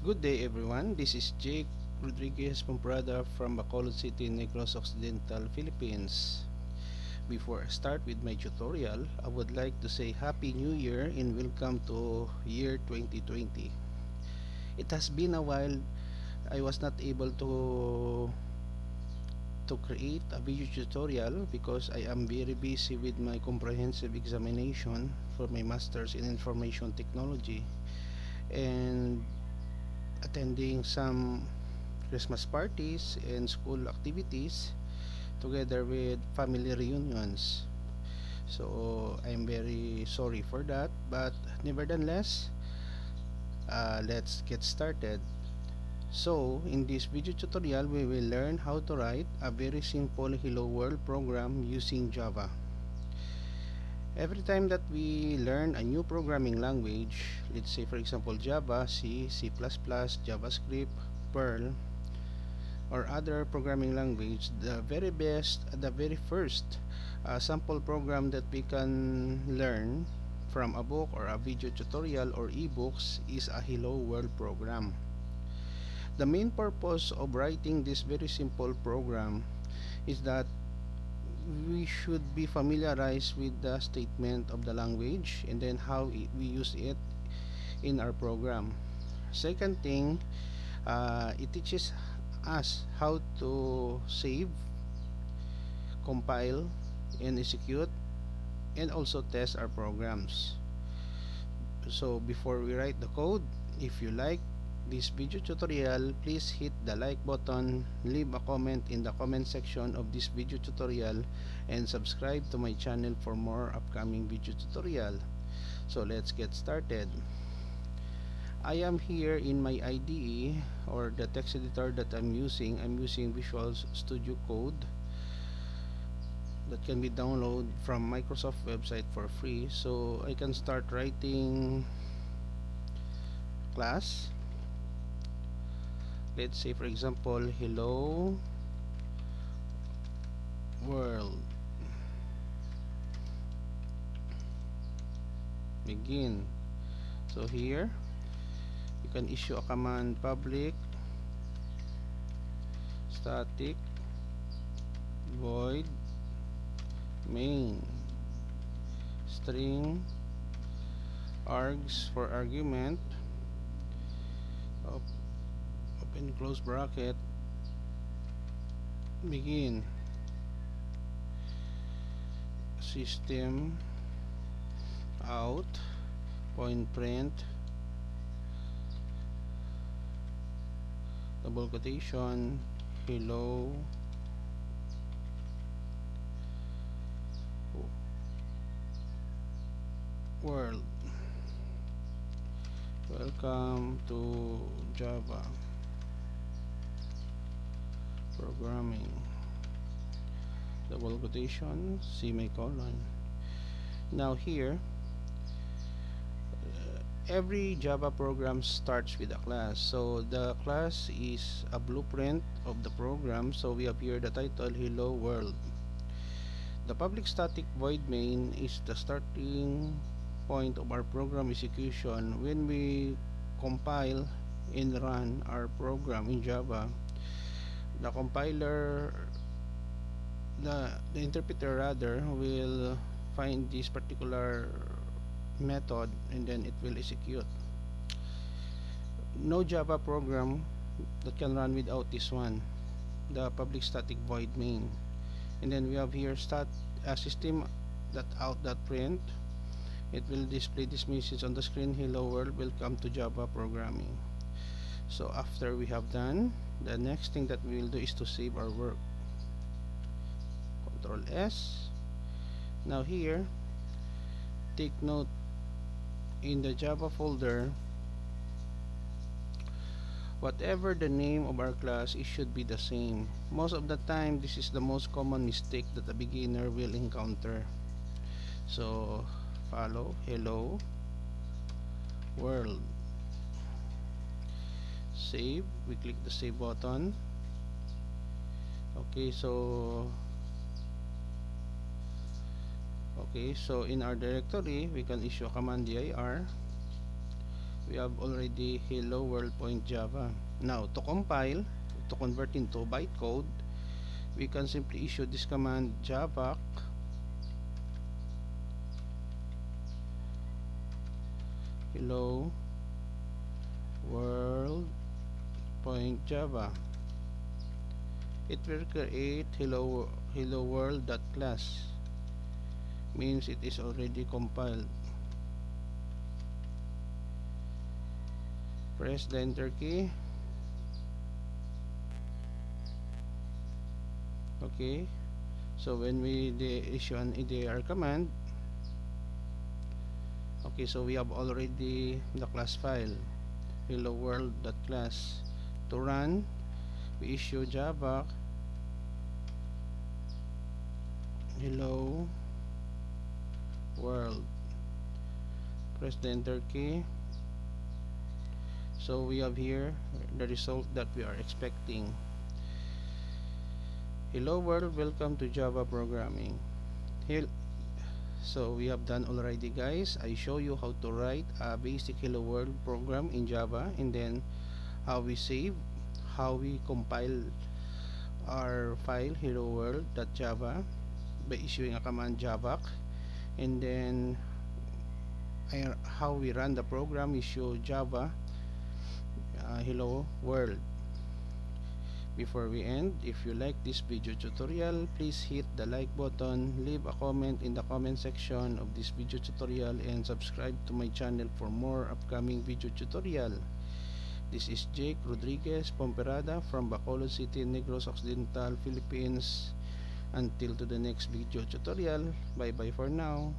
Good day everyone, this is Jake Rodriguez Pomperada from Bacolod City, Negros Occidental Philippines. Before I start with my tutorial, I would like to say Happy New Year and welcome to year 2020. It has been a while. I was not able to create a video tutorial because I am very busy with my comprehensive examination for my Masters in Information Technology and attending some Christmas parties and school activities together with family reunions. So I'm very sorry for that, but nevertheless, let's get started. So in this video tutorial, we will learn how to write a very simple Hello World program using Java. Every time that we learn a new programming language, let's say for example Java, C, C++, JavaScript, Perl, or other programming language, the very first sample program that we can learn from a book or a video tutorial or ebooks is a Hello World program. The main purpose of writing this very simple program is that we should be familiarized with the statement of the language and then how we use it in our program. Second thing, it teaches us how to save, compile, and execute, and also test our programs. So before we write the code, if you like this video tutorial, please hit the like button, leave a comment in the comment section of this video tutorial, and subscribe to my channel for more upcoming video tutorial. So let's get started. I am here in my IDE or the text editor that I'm using. I'm using Visual Studio Code that can be downloaded from Microsoft website for free. So I can start writing class. Let's say for example Hello World. Begin. So here you can issue a command public static void main string args for argument, open close bracket, begin, system out point print double quotation hello world, welcome to Java programming, double quotation semicolon. Now here every Java program starts with a class, so the class is a blueprint of the program. So we have here the title Hello World. The public static void main is the starting point of our program execution. When we compile and run our program in Java, the compiler, the interpreter rather, will find this particular method and then it will execute. No Java program that can run without this one, the public static void main. And then we have here system that out that print. It will display this message on the screen, hello world, welcome to Java programming. So after we have done, the next thing that we will do is to save our work. Control S. Now here, take note, in the Java folder, whatever the name of our class, it should be the same. Most of the time, this is the most common mistake that a beginner will encounter. So follow hello world, save, we click the save button. Okay, so in our directory we can issue a command dir, we have already hello world point java. Now to compile, to convert into bytecode, we can simply issue this command java hello world point java. It will create hello world dot class, means it is already compiled. Press the enter key. Okay, so when we issue an EDR command, okay, so we have already the class file hello world dot class. To run, we issue java hello world. Press the enter key. So we have here the result that we are expecting. Hello world, welcome to Java programming. So we have done already, guys. I show you how to write a basic hello world program in Java, and then how we save, how we compile our file hello world.java by issuing a command javac, and then how we run the program, issue java hello world. Before we end, if you like this video tutorial, please hit the like button, leave a comment in the comment section of this video tutorial, and subscribe to my channel for more upcoming video tutorial. This is Jake Rodriguez Pomperada from Bacolod City, Negros Occidental, Philippines. Until to the next video tutorial, bye bye for now.